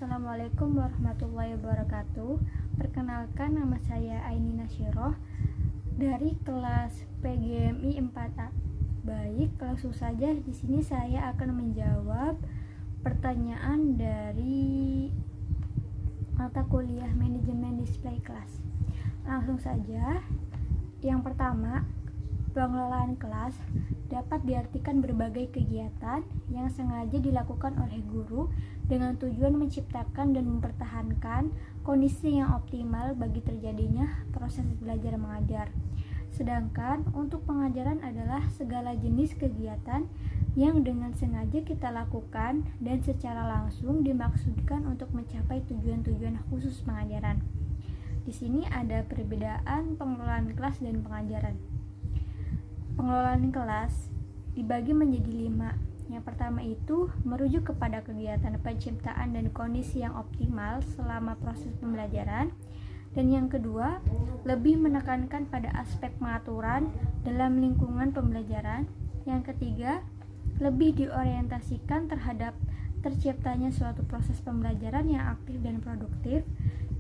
Assalamualaikum warahmatullahi wabarakatuh. Perkenalkan, nama saya Aini Nasyiroh dari kelas PGMI 4A. Baik, langsung saja di sini saya akan menjawab pertanyaan dari mata kuliah manajemen display kelas. Langsung saja. Yang pertama, pengelolaan kelas dapat diartikan berbagai kegiatan yang sengaja dilakukan oleh guru dengan tujuan menciptakan dan mempertahankan kondisi yang optimal bagi terjadinya proses belajar mengajar. Sedangkan untuk pengajaran adalah segala jenis kegiatan yang dengan sengaja kita lakukan dan secara langsung dimaksudkan untuk mencapai tujuan-tujuan khusus pengajaran. Di sini ada perbedaan pengelolaan kelas dan pengajaran. Pengelolaan kelas dibagi menjadi 5. Yang pertama itu merujuk kepada kegiatan penciptaan dan kondisi yang optimal selama proses pembelajaran. Dan yang kedua, lebih menekankan pada aspek pengaturan dalam lingkungan pembelajaran. Yang ketiga, lebih diorientasikan terhadap terciptanya suatu proses pembelajaran yang aktif dan produktif.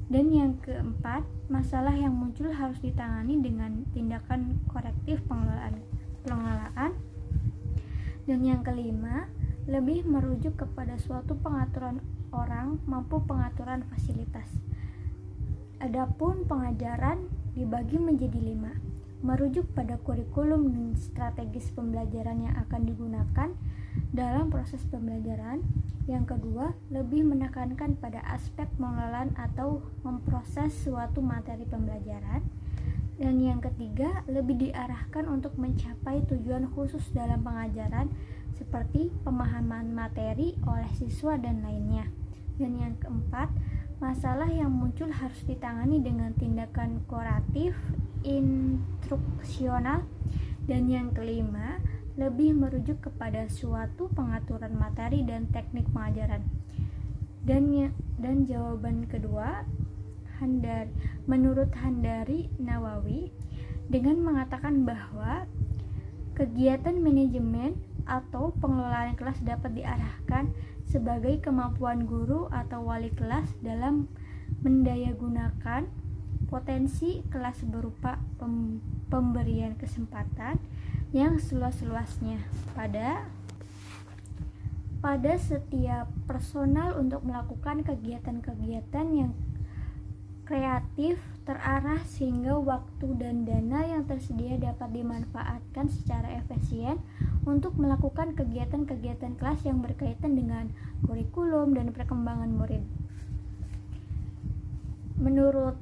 Dan yang keempat, masalah yang muncul harus ditangani dengan tindakan korektif pengelolaan. Dan yang kelima, lebih merujuk kepada suatu pengaturan orang mampu pengaturan fasilitas. Adapun pengajaran dibagi menjadi 5, merujuk pada kurikulum dan strategis pembelajaran yang akan digunakan dalam proses pembelajaran. Yang kedua, lebih menekankan pada aspek pengelolaan atau memproses suatu materi pembelajaran. Dan yang ketiga, lebih diarahkan untuk mencapai tujuan khusus dalam pengajaran seperti pemahaman materi oleh siswa dan lainnya. Dan yang keempat, masalah yang muncul harus ditangani dengan tindakan kuratif instruksional. Dan yang kelima, lebih merujuk kepada suatu pengaturan materi dan teknik pengajaran. Dan jawaban kedua, menurut Handari Nawawi, dengan mengatakan bahwa kegiatan manajemen atau pengelolaan kelas dapat diarahkan sebagai kemampuan guru atau wali kelas dalam mendayagunakan potensi kelas berupa pemberian kesempatan yang seluas-luasnya pada setiap personal untuk melakukan kegiatan-kegiatan yang kreatif, terarah sehingga waktu dan dana yang tersedia dapat dimanfaatkan secara efisien untuk melakukan kegiatan-kegiatan kelas yang berkaitan dengan kurikulum dan perkembangan murid. Menurut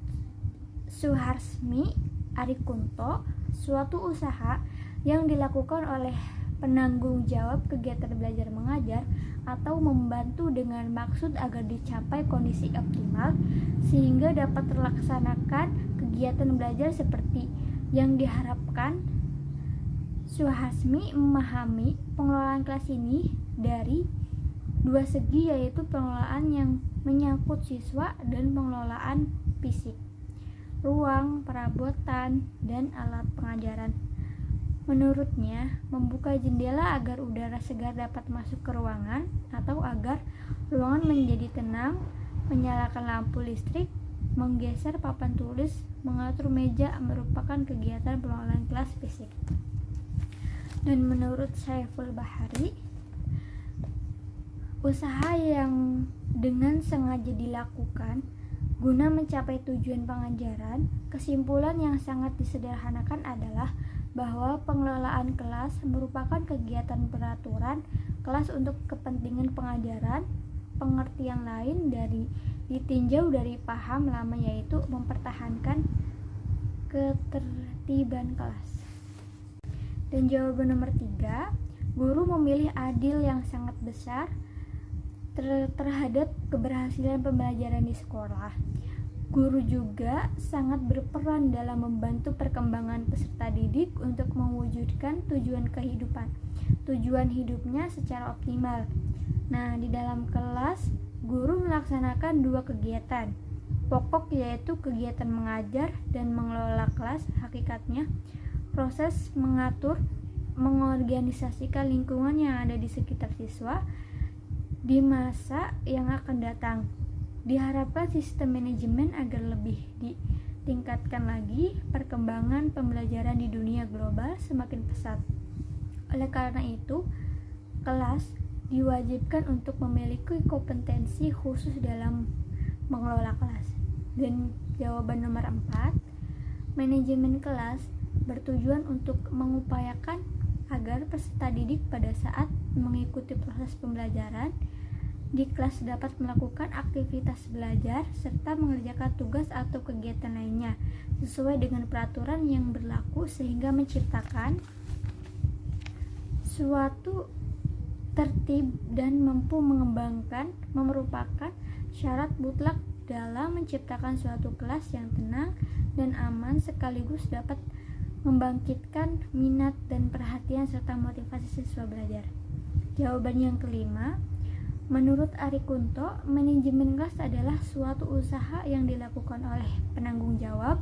Suharsmi Arikunto, suatu usaha yang dilakukan oleh penanggung jawab kegiatan belajar mengajar atau membantu dengan maksud agar dicapai kondisi optimal sehingga dapat terlaksanakan kegiatan belajar seperti yang diharapkan. Suhasmi memahami pengelolaan kelas ini dari dua segi, yaitu pengelolaan yang menyangkut siswa dan pengelolaan fisik, ruang, perabotan, dan alat pengajaran. Menurutnya, membuka jendela agar udara segar dapat masuk ke ruangan atau agar ruangan menjadi tenang, menyalakan lampu listrik, menggeser papan tulis, mengatur meja merupakan kegiatan pengelolaan kelas fisik. Dan menurut Saiful Bahari, usaha yang dengan sengaja dilakukan guna mencapai tujuan pengajaran, kesimpulan yang sangat disederhanakan adalah bahwa pengelolaan kelas merupakan kegiatan peraturan kelas untuk kepentingan pengajaran. Pengertian lain dari ditinjau dari paham lama, yaitu mempertahankan ketertiban kelas. Dan jawaban nomor 3, guru memilih andil yang sangat besar terhadap keberhasilan pembelajaran di sekolah. Guru juga sangat berperan dalam membantu perkembangan peserta didik untuk mewujudkan tujuan hidupnya secara optimal. Nah, di dalam kelas, guru melaksanakan 2 kegiatan pokok, yaitu kegiatan mengajar dan mengelola kelas. Hakikatnya, proses mengatur, mengorganisasikan lingkungan yang ada di sekitar siswa di masa yang akan datang. Diharapkan sistem manajemen agar lebih ditingkatkan lagi. Perkembangan pembelajaran di dunia global semakin pesat. Oleh karena itu, kelas diwajibkan untuk memiliki kompetensi khusus dalam mengelola kelas. Dan jawaban nomor 4, manajemen kelas bertujuan untuk mengupayakan agar peserta didik pada saat mengikuti proses pembelajaran di kelas dapat melakukan aktivitas belajar serta mengerjakan tugas atau kegiatan lainnya sesuai dengan peraturan yang berlaku sehingga menciptakan suatu tertib dan mampu mengembangkan merupakan syarat mutlak dalam menciptakan suatu kelas yang tenang dan aman sekaligus dapat membangkitkan minat dan perhatian serta motivasi siswa belajar. Jawaban yang kelima, menurut Ari Kunto, manajemen kelas adalah suatu usaha yang dilakukan oleh penanggung jawab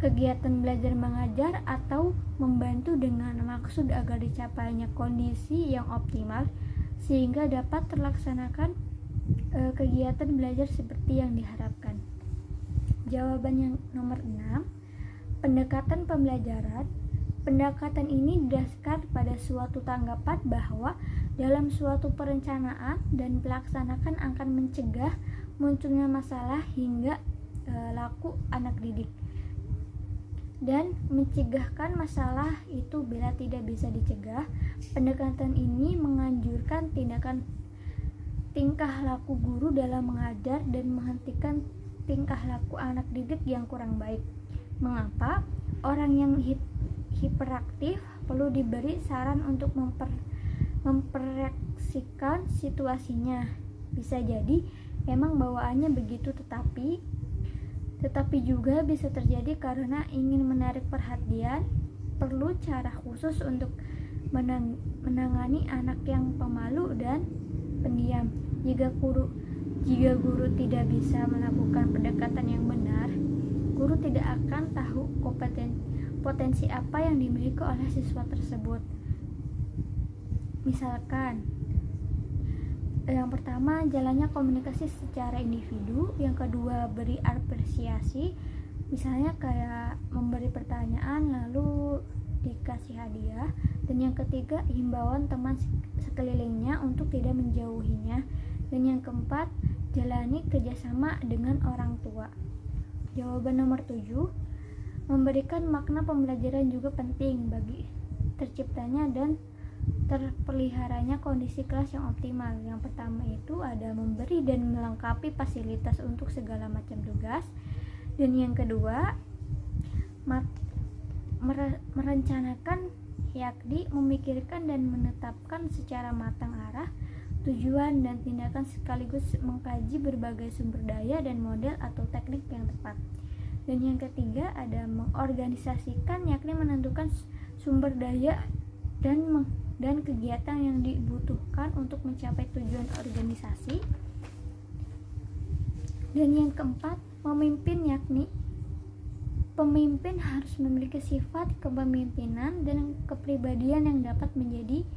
kegiatan belajar mengajar atau membantu dengan maksud agar dicapainya kondisi yang optimal sehingga dapat terlaksanakan kegiatan belajar seperti yang diharapkan. Jawaban yang nomor 6, pendekatan pembelajaran. Pendekatan ini didasarkan pada suatu tanggapan bahwa dalam suatu perencanaan dan pelaksanaan akan mencegah munculnya masalah hingga laku anak didik dan mencegahkan masalah itu bila tidak bisa dicegah. Pendekatan ini menganjurkan tingkah laku guru dalam mengajar dan menghentikan tingkah laku anak didik yang kurang baik. Mengapa? Orang yang hiperaktif perlu diberi saran untuk mempereaksikan situasinya. Bisa jadi emang bawaannya begitu, tetapi juga bisa terjadi karena ingin menarik perhatian. Perlu cara khusus untuk menangani anak yang pemalu dan pendiam. Jika guru tidak bisa melakukan pendekatan yang benar, guru tidak akan tahu potensi apa yang dimiliki oleh siswa tersebut. Misalkan, yang pertama, jalannya komunikasi secara individu. Yang kedua, beri apresiasi, misalnya kayak memberi pertanyaan lalu dikasih hadiah. Dan yang ketiga, himbauan teman sekelilingnya untuk tidak menjauhinya. Dan yang keempat, jalani kerjasama dengan orang tua. Jawaban nomor 7, memberikan makna pembelajaran juga penting bagi terciptanya dan terpeliharanya kondisi kelas yang optimal. Yang pertama itu ada memberi dan melengkapi fasilitas untuk segala macam tugas. Dan yang kedua, merencanakan, yakni memikirkan dan menetapkan secara matang arah, tujuan dan tindakan sekaligus mengkaji berbagai sumber daya dan model atau teknik yang tepat. Dan yang ketiga ada mengorganisasikan, yakni menentukan sumber daya dan kegiatan yang dibutuhkan untuk mencapai tujuan organisasi. Dan yang keempat, memimpin, yakni pemimpin harus memiliki sifat kepemimpinan dan kepribadian yang dapat menjadi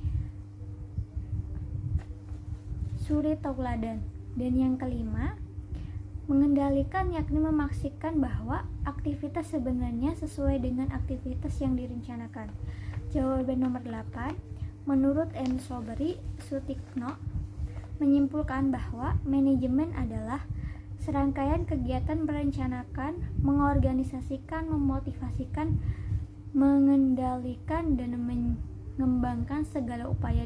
suri tauladan. Dan yang kelima, mengendalikan, yakni memastikan bahwa aktivitas sebenarnya sesuai dengan aktivitas yang direncanakan. Jawaban nomor 8, menurut M. Sutikno menyimpulkan bahwa manajemen adalah serangkaian kegiatan merencanakan, mengorganisasikan, memotivasikan, mengendalikan, dan mengembangkan segala upaya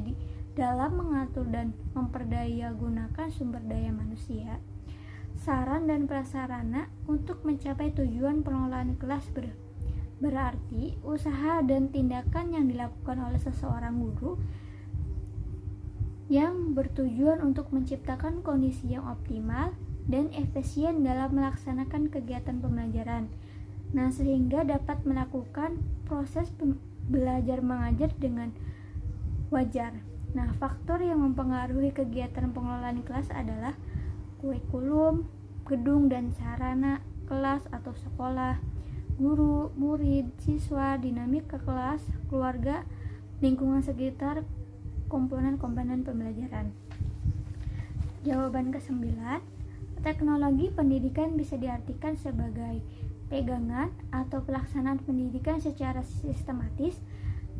dalam mengatur dan memperdaya gunakan sumber daya manusia, saran dan prasarana untuk mencapai tujuan pengelolaan kelas. Berarti usaha dan tindakan yang dilakukan oleh seseorang guru yang bertujuan untuk menciptakan kondisi yang optimal dan efisien dalam melaksanakan kegiatan pembelajaran. Nah, sehingga dapat melakukan proses belajar mengajar dengan wajar. Nah, faktor yang mempengaruhi kegiatan pengelolaan kelas adalah kurikulum, gedung dan sarana kelas atau sekolah, guru, murid, siswa, dinamika kelas, keluarga, lingkungan sekitar, komponen-komponen pembelajaran. Jawaban ke-9, Teknologi pendidikan bisa diartikan sebagai pegangan atau pelaksanaan pendidikan secara sistematis.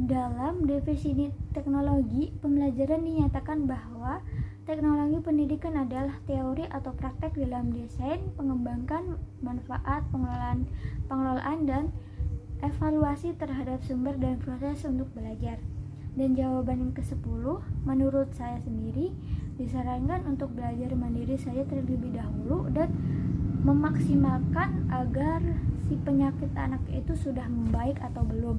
Dalam definisi teknologi pembelajaran dinyatakan bahwa teknologi pendidikan adalah teori atau praktek dalam desain, pengembangan, manfaat, pengelolaan dan evaluasi terhadap sumber dan proses untuk belajar. Dan jawaban yang ke-10, menurut saya sendiri disarankan untuk belajar mandiri saja terlebih dahulu dan memaksimalkan agar si penyakit anak itu sudah membaik atau belum.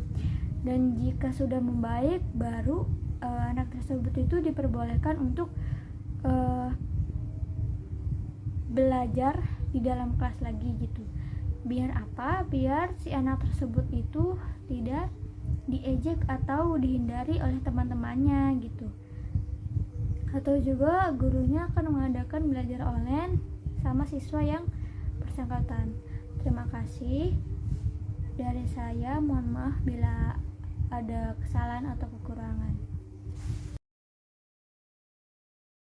Dan jika sudah membaik, baru anak tersebut itu diperbolehkan untuk belajar di dalam kelas lagi gitu. Biar apa? Biar si anak tersebut itu tidak diejek atau dihindari oleh teman-temannya gitu. Atau juga gurunya akan mengadakan belajar online sama siswa yang bersangkutan. Terima kasih dari saya, mohon maaf bila ada kesalahan atau kekurangan.